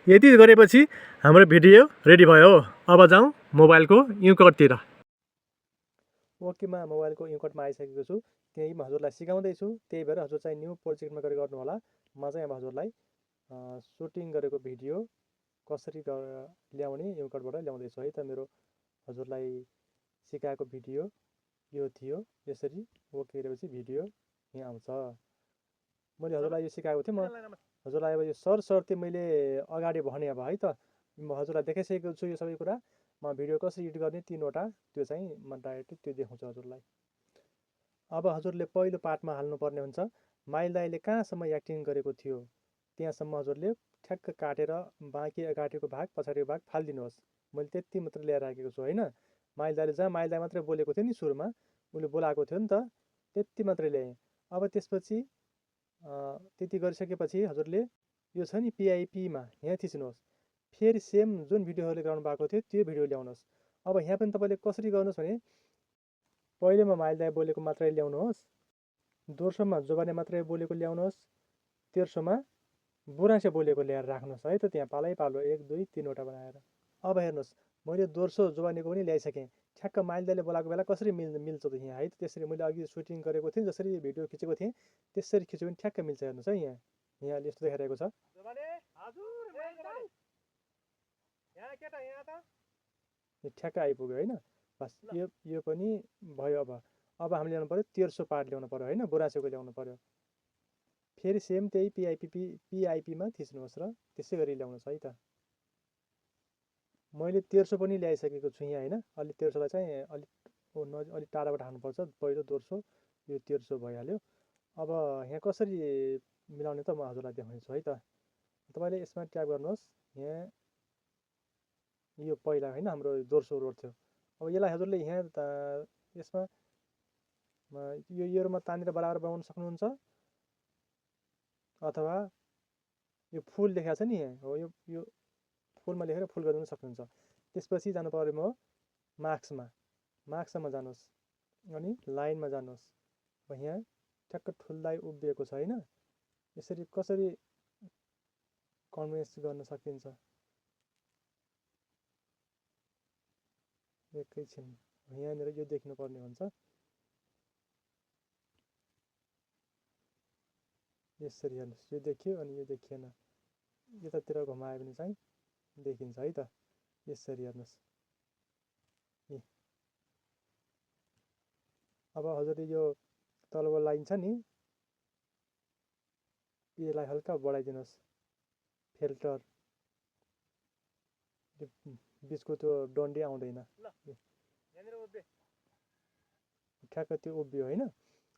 यति गरेपछि हाम्रो भिडियो रेडी भयो। अब जाउँ मोबाइलको युकटतिर। ओकेमा मोबाइलको युकटमा आइसकेको छु। त्यही म हजुरलाई सिकाउँदैछु। त्यही भएर हजुर चाहिँ न्यू प्रोजेक्टमा गएर गर्नु होला। म चाहिँ अब हजुरलाई सुटिङ गरेको भिडियो कसरी ल्याउने युकटबाट ल्याउँदैछु है त। मेरो हजुरलाई सिकाएको भिडियो यो थियो। यसरी ओके गरेपछि भिडियो यहाँ आउँछ। मैले हजुरलाई यो सिकाएको थिएँ। म हजुरलाई अब यो सरसर्ती मैले अगाडि भने अब है त। म हजुरलाई देखाइसकेको छु यो सबै कुरा। म भिडियो कसरी एडिट गर्ने 3वटा त्यो चाहिँ म डाइरेक्ट त्यो देखाउँछु हजुरलाई। अब हजुरले पहिलो पार्टमा हाल्नुपर्ने हुन्छ माइल दाइले कहाँसम्म एक्टिङ गरेको थियो त्यहाँसम्म हजुरले ठ्याक्क काटेर बाँकी अगाडिको भाग पछाडिको भाग फालिदिनुहोस्। मैले त्यति मात्र ल्याएर राखेको छु होइन। माइल दाइले जहाँ माइल दाइ मात्रै बोलेको थियो नि सुरुमा, उसले बोलाएको थियो नि त, त्यति मात्रै ल्याएँ। अब त्यसपछि त्यति गरिसकेपछि हजुरले यो छ नि पिआइपीमा यहाँ थिच्नुहोस्। फेरि सेम जुन भिडियोहरूले गराउनु भएको थियो त्यो भिडियो ल्याउनुहोस्। अब यहाँ पनि तपाईँले कसरी गर्नुहोस् भने पहिलेमा माइल दाइ बोलेको मात्रै ल्याउनुहोस्, दोस्रोमा जोबाने मात्रै बोलेको ल्याउनुहोस्, तेर्सोमा बुढासे बोलेको ल्याएर राख्नुहोस् है त। त्यहाँ पालै पालो 1 2 3वटा बनाएर। अब हेर्नुहोस् मैले दोस्रो जोबानेको पनि ल्याइसकेँ। ठ्याक्क माइल दाइले बोलाएको बेला कसरी मिल्छ त यहाँ है त। त्यसरी मैले अघि सुटिङ गरेको थिएँ, जसरी भिडियो खिचेको थिएँ त्यसरी खिच्यो भने ठ्याक्क मिल्छ। हेर्नुहोस् है यहाँ यस्तो देखाइरहेको छ। ठ्याक्क आइपुग्यो होइन। बस यो पनि भयो। अब हामीले ल्याउनु पऱ्यो तेर्सो पार्ट ल्याउनु पऱ्यो होइन, बुढासेको ल्याउनु पऱ्यो। फेरि सेम त्यही पिआइपीमा थिच्नुहोस् र त्यसै गरी ल्याउनुहोस् है त। मैले तेर्सो पनि ल्याइसकेको छु यहाँ होइन। अलि तेर्सोलाई चाहिँ अलिक टाढाबाट हाल्नुपर्छ। पहिलो दोस्रो यो तेर्सो भइहाल्यो। अब यहाँ कसरी मिलाउने त म हजुरलाई देखाउँछु है त। तपाईँले यसमा ट्याप गर्नुहोस्। यहाँ यो पहिला होइन हाम्रो दोस्रो रोड थियो। अब यसलाई हजुरले यहाँ यसमा योमा तानेर बराबर बनाउन सक्नुहुन्छ, अथवा यो फुल देखाएको छ नि यहाँ हो, यो फुलमा लेखेर फुल गरिदिन सक्नुहुन्छ। त्यसपछि जानु पऱ्यो म मार्क्समा जानुहोस् अनि लाइनमा जानुहोस्। यहाँ ठ्याक्क ठुल्दाइ उभिएको छ होइन। यसरी कसरी कन्भेन्स गर्न सकिन्छ एकैछिन। यहाँनिर यो देख्नुपर्ने हुन्छ। यसरी हेर्नुहोस्, यो देखियो अनि यो देखिएन। यतातिर घुमायो भने चाहिँ देखिन्छ है त। यसरी हेर्नुहोस्। अब हजुरले यो तलको लाइन छ नि यसलाई हल्का बढाइदिनुहोस्। फिल्टर बिचको त्यो डन्डी आउँदैन, ठ्याक्क त्यो उभियो होइन।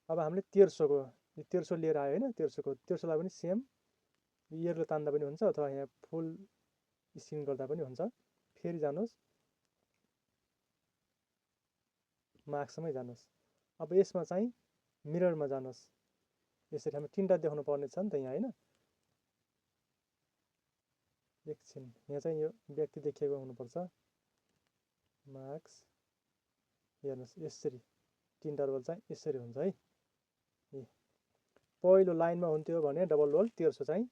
अब हामीले तेर्सो लिएर आयो होइन। तेर्सोलाई पनि सेम इयरले तान्दा पनि हुन्छ, अथवा यहाँ फुल स्क्रिन गर्दा पनि हुन्छ। फेरि जानुहोस् मार्क्समै जानुहोस्। अब यसमा चाहिँ मिररमा जानुहोस्। यसरी हामी 3वटा देखाउनु पर्ने छ नि त यहाँ होइन। एकछिन यहाँ चाहिँ यो व्यक्ति देखिएको हुनुपर्छ। मार्क्स हेर्नुहोस् यसरी 3वटा रोल चाहिँ यसरी हुन्छ है। पहिलो लाइनमा हुन्थ्यो भने डबल रोल, तेर्सो चाहिँ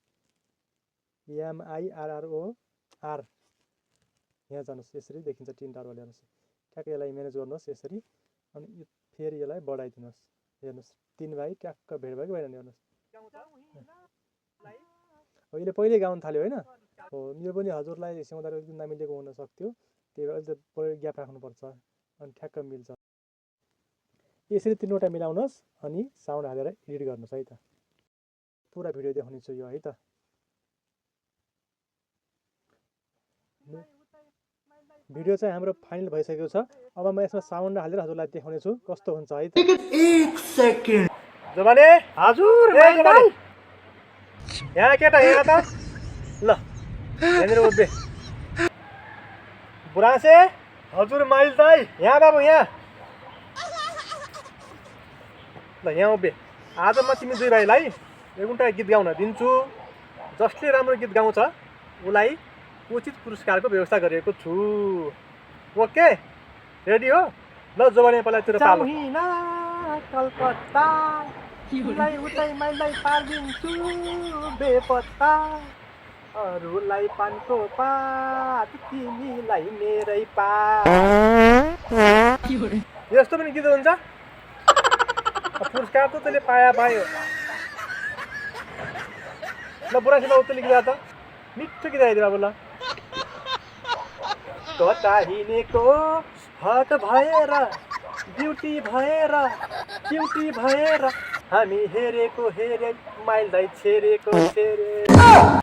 MIRROR यहाँ जानुहोस्। यसरी देखिन्छ 3वटा रोल। हेर्नुहोस् ठ्याक्क यसलाई म्यानेज गर्नुहोस् यसरी अनि फेरि यसलाई बढाइदिनुहोस्। हेर्नुहोस् 3 भाइ ट्याक्क भेट भयो कि भएन हेर्नुहोस्। अहिले पहिल्यै गाउन थाल्यो होइन। हो यो पनि हजुरलाई सिकाउँदा नमिलेको हुन सक्थ्यो, त्यही भएर अलिक पहिल्यै ग्याप राख्नुपर्छ अनि ठ्याक्क मिल्छ। यसरी 3वटा मिलाउनुहोस् अनि साउन्ड हालेर एडिट गर्नुहोस् है त। पुरा भिडियो देखाउने छु यो है त। भिडियो चाहिँ हाम्रो फाइनल भइसकेको छ। अब म यसमा साउन्ड हालेर हजुरलाई देखाउने छु कस्तो हुन्छ है त। 1 सेकेन्ड जोबाने हजुर यहाँ केटा यहाँ त ल यहाँनिर उभे। बुढासे हजुर माइल दाइ यहाँ बाबु यहाँ ल यहाँ उभे। आज म तिमी 2 भाइलाई एउटा गीत गाउन दिन्छु। जसले राम्रो गीत गाउँछ उसलाई उचित पुरस्कारको व्यवस्था गरेको छु। ओके रेडी हो? ल जोबाने पहिलातिर पालो। कलकत्ता उतै माइललाई पारिदिन्छु बेपत्ता। अरूलाई पानको पात तिमीलाई मेरै पात यस्तो पनि गीत हुन्छ पुरस्कार त तैँले पायो ल बुढासीमा उत्तर गीत त मिठो गीत आइदियो बाबु ल कता हिँडेको हक भएर ड्युटी भएर क्युटी भएर हामी हेरेको माइललाई छेरेको छेरे